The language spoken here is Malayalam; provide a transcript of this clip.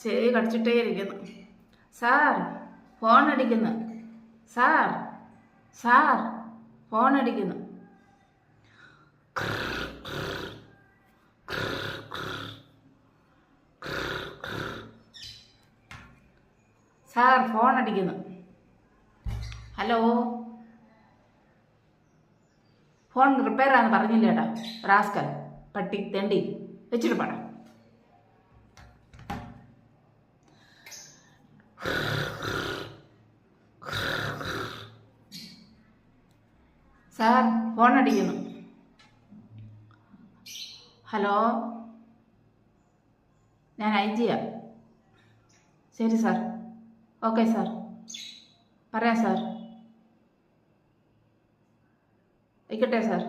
ചെവി കടിച്ചിട്ടേ ഇരിക്കുന്നു. സാർ ഫോൺ അടിക്കുന്നു. സാർ സാർ ഫോൺ അടിക്കുന്നു. സാർ ഫോൺ അടിക്കുന്നു. ഹലോ, ഫോൺ റിപ്പയർ ആണെന്ന് പറഞ്ഞില്ലേടാ റാസ്കൽ പട്ടി തെണ്ടി, വെച്ചിട്ട് പാടാം. സാർ ഫോൺ അടിക്കുന്നു. ഹലോ, ഞാൻ ഐജിയാ. ശരി സാർ, ഓക്കെ സാർ, പറയാം സാർ, വയ്ക്കട്ടെ സാർ.